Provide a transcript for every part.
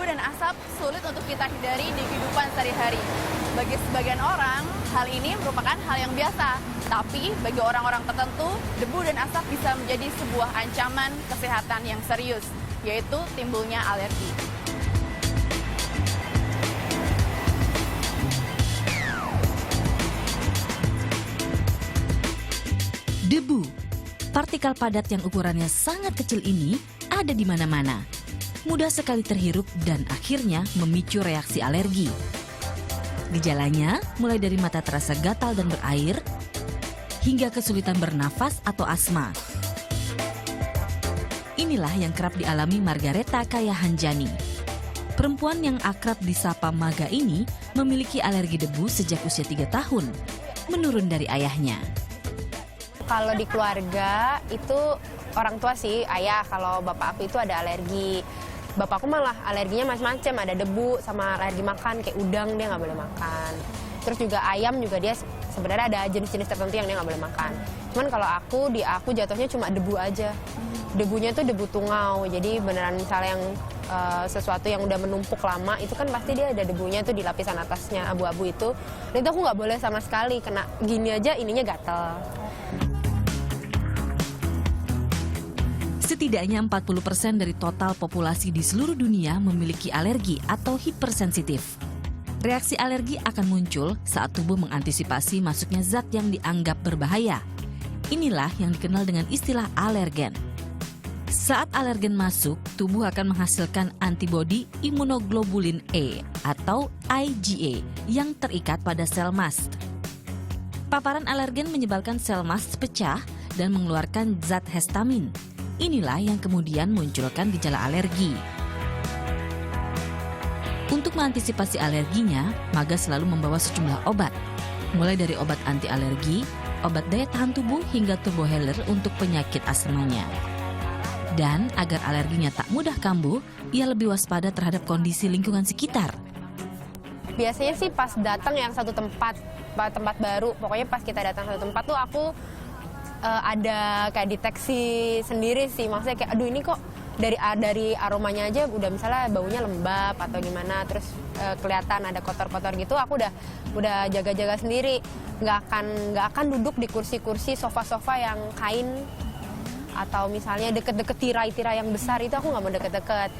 dan asap sulit untuk kita hindari di kehidupan sehari-hari. Bagi sebagian orang, hal ini merupakan hal yang biasa. Tapi bagi orang-orang tertentu, debu dan asap bisa menjadi sebuah ancaman kesehatan yang serius, yaitu timbulnya alergi. Debu, partikel padat yang ukurannya sangat kecil ini ada di mana-mana. Mudah sekali terhirup dan akhirnya memicu reaksi alergi. Gejalanya mulai dari mata terasa gatal dan berair, hingga kesulitan bernafas atau asma. Inilah yang kerap dialami Margareta Kayahanjani. Perempuan yang akrab disapa Maga ini memiliki alergi debu sejak usia 3 tahun, menurun dari ayahnya. Kalau di keluarga itu orang tua sih, ayah. Kalau bapak aku itu ada alergi. Bapakku malah alerginya macam-macam, ada debu sama alergi makan, kayak udang dia nggak boleh makan. Terus juga ayam juga dia sebenarnya ada jenis-jenis tertentu yang dia nggak boleh makan. Cuman kalau aku jatuhnya cuma debu aja. Debunya tuh debu tungau, jadi beneran misalnya yang sesuatu yang udah menumpuk lama itu kan pasti dia ada debunya tuh di lapisan atasnya abu-abu itu. Dan itu aku nggak boleh sama sekali, kena gini aja ininya gatel. Setidaknya 40% dari total populasi di seluruh dunia memiliki alergi atau hipersensitif. Reaksi alergi akan muncul saat tubuh mengantisipasi masuknya zat yang dianggap berbahaya. Inilah yang dikenal dengan istilah alergen. Saat alergen masuk, tubuh akan menghasilkan antibodi imunoglobulin E atau IgA yang terikat pada sel mast. Paparan alergen menyebabkan sel mast pecah dan mengeluarkan zat histamin. Inilah yang kemudian munculkan gejala alergi. Untuk mengantisipasi alerginya, Maga selalu membawa sejumlah obat. Mulai dari obat anti alergi, obat daya tahan tubuh hingga turbo healer untuk penyakit asmanya. Dan agar alerginya tak mudah kambuh, ia lebih waspada terhadap kondisi lingkungan sekitar. Biasanya sih pas datang yang satu tempat baru, pokoknya pas kita datang satu tempat tuh aku ada kayak deteksi sendiri sih, maksudnya kayak aduh ini kok dari aromanya aja udah misalnya baunya lembab atau gimana, terus kelihatan ada kotor-kotor gitu, aku udah jaga-jaga sendiri, nggak akan duduk di kursi-kursi sofa-sofa yang kain atau misalnya deket-deket tirai-tirai yang besar, itu aku nggak mau deket-deket.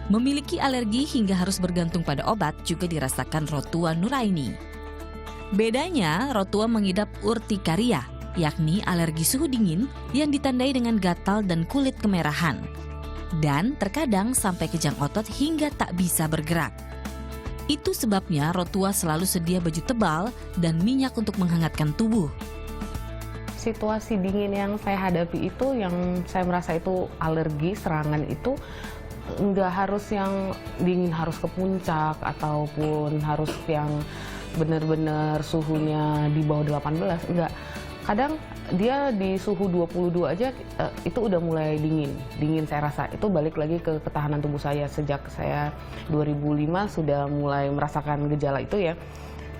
Memiliki alergi hingga harus bergantung pada obat juga dirasakan Rotua Nuraini. Bedanya, Rotua mengidap urtikaria, yakni alergi suhu dingin yang ditandai dengan gatal dan kulit kemerahan. Dan terkadang sampai kejang otot hingga tak bisa bergerak. Itu sebabnya Rotua selalu sedia baju tebal dan minyak untuk menghangatkan tubuh. Situasi dingin yang saya hadapi itu, yang saya merasa itu alergi, serangan itu, nggak harus yang dingin harus ke puncak ataupun harus yang benar-benar suhunya di bawah 18, enggak. Kadang dia di suhu 22 aja itu udah mulai dingin saya rasa. Itu balik lagi ke ketahanan tubuh saya. Sejak saya 2005 sudah mulai merasakan gejala itu ya.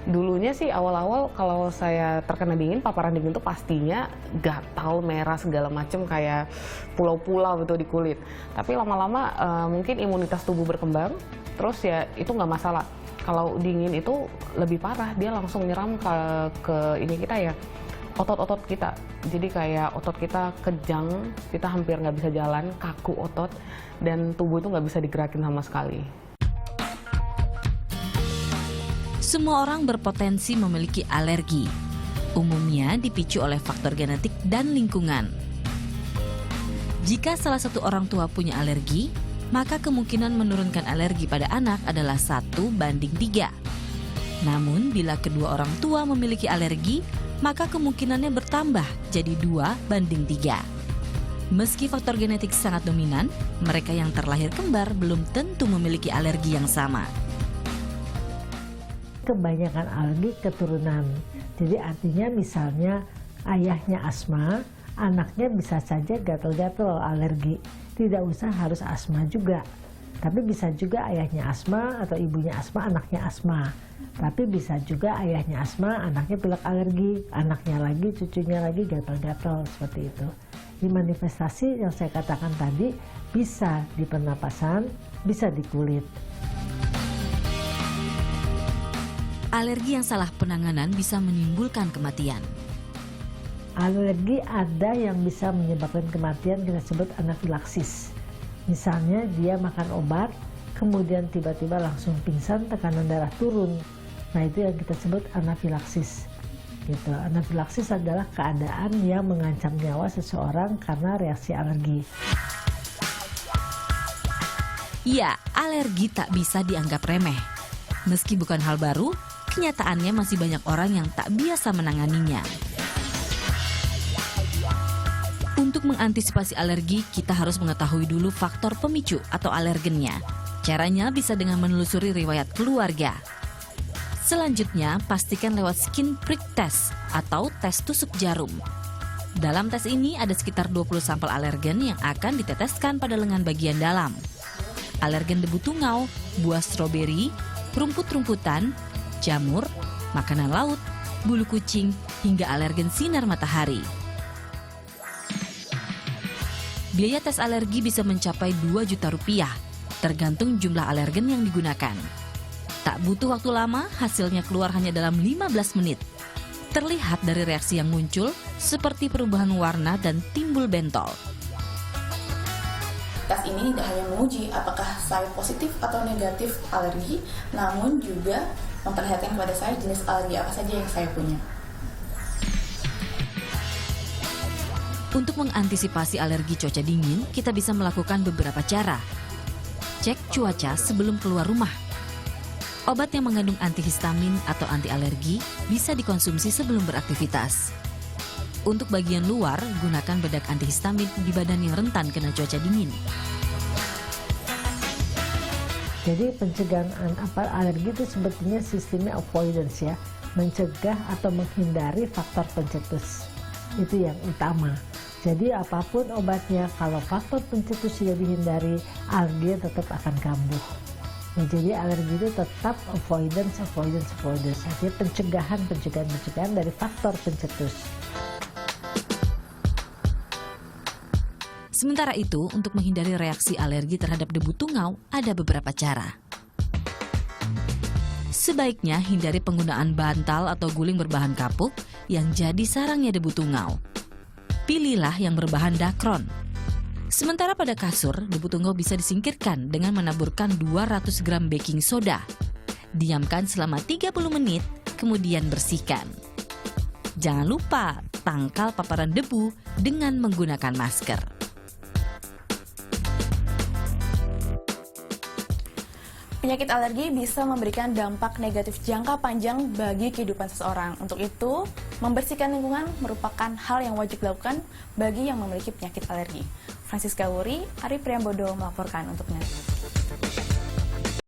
Dulunya sih awal-awal kalau saya terkena dingin, paparan dingin itu pastinya gatal, merah segala macam kayak pulau-pulau gitu di kulit. Tapi lama-lama mungkin imunitas tubuh berkembang, terus ya itu nggak masalah. Kalau dingin itu lebih parah, dia langsung nyeram ke ini kita ya, otot-otot kita. Jadi kayak otot kita kejang, kita hampir nggak bisa jalan, kaku otot, dan tubuh itu nggak bisa digerakin sama sekali. Semua orang berpotensi memiliki alergi. Umumnya dipicu oleh faktor genetik dan lingkungan. Jika salah satu orang tua punya alergi, maka kemungkinan menurunkan alergi pada anak adalah 1:3. Namun, bila kedua orang tua memiliki alergi, maka kemungkinannya bertambah jadi 2:3. Meski faktor genetik sangat dominan, mereka yang terlahir kembar belum tentu memiliki alergi yang sama. Kebanyakan alergi keturunan. Jadi artinya misalnya ayahnya asma, anaknya bisa saja gatal-gatal alergi. Tidak usah harus asma juga. Tapi bisa juga ayahnya asma atau ibunya asma, anaknya asma. Tapi bisa juga ayahnya asma, anaknya pilek alergi, anaknya lagi, cucunya lagi gatal-gatal seperti itu. Di manifestasi yang saya katakan tadi bisa di pernapasan, bisa di kulit. Alergi yang salah penanganan bisa menimbulkan kematian. Alergi ada yang bisa menyebabkan kematian, kita sebut anafilaksis. Misalnya dia makan obat, kemudian tiba-tiba langsung pingsan, tekanan darah turun. Nah itu yang kita sebut anafilaksis. Gitu. Anafilaksis adalah keadaan yang mengancam nyawa seseorang karena reaksi alergi. Ya, alergi tak bisa dianggap remeh. Meski bukan hal baru, kenyataannya masih banyak orang yang tak biasa menanganinya. Untuk mengantisipasi alergi, kita harus mengetahui dulu faktor pemicu atau alergennya. Caranya bisa dengan menelusuri riwayat keluarga. Selanjutnya, pastikan lewat skin prick test atau tes tusuk jarum. Dalam tes ini ada sekitar 20 sampel alergen yang akan diteteskan pada lengan bagian dalam. Alergen debu tungau, buah stroberi, rumput-rumputan, jamur, makanan laut, bulu kucing, hingga alergen sinar matahari. Biaya tes alergi bisa mencapai 2 juta rupiah, tergantung jumlah alergen yang digunakan. Tak butuh waktu lama, hasilnya keluar hanya dalam 15 menit. Terlihat dari reaksi yang muncul, seperti perubahan warna dan timbul bentol. Tes ini tidak hanya menguji apakah saya positif atau negatif alergi, namun juga memperlihatkan kepada saya jenis alergi apa saja yang saya punya. Untuk mengantisipasi alergi cuaca dingin, kita bisa melakukan beberapa cara. Cek cuaca sebelum keluar rumah. Obat yang mengandung antihistamin atau anti alergi bisa dikonsumsi sebelum beraktivitas. Untuk bagian luar, gunakan bedak antihistamin di badan yang rentan kena cuaca dingin. Jadi pencegahan alergi itu sebetulnya sistemnya avoidance ya, mencegah atau menghindari faktor pencetus. Itu yang utama. Jadi apapun obatnya, kalau faktor pencetus sudah dihindari, alergi tetap akan kambuh. Ya, jadi alergi itu tetap avoidance. Artinya pencegahan dari faktor pencetus. Sementara itu, untuk menghindari reaksi alergi terhadap debu tungau, ada beberapa cara. Sebaiknya hindari penggunaan bantal atau guling berbahan kapuk yang jadi sarangnya debu tungau. Pilihlah yang berbahan dakron. Sementara pada kasur, debu tungau bisa disingkirkan dengan menaburkan 200 gram baking soda. Diamkan selama 30 menit, kemudian bersihkan. Jangan lupa tangkal paparan debu dengan menggunakan masker. Penyakit alergi bisa memberikan dampak negatif jangka panjang bagi kehidupan seseorang. Untuk itu, membersihkan lingkungan merupakan hal yang wajib dilakukan bagi yang memiliki penyakit alergi. Francisca Wuri, Ari Priambodo melaporkan untuknya.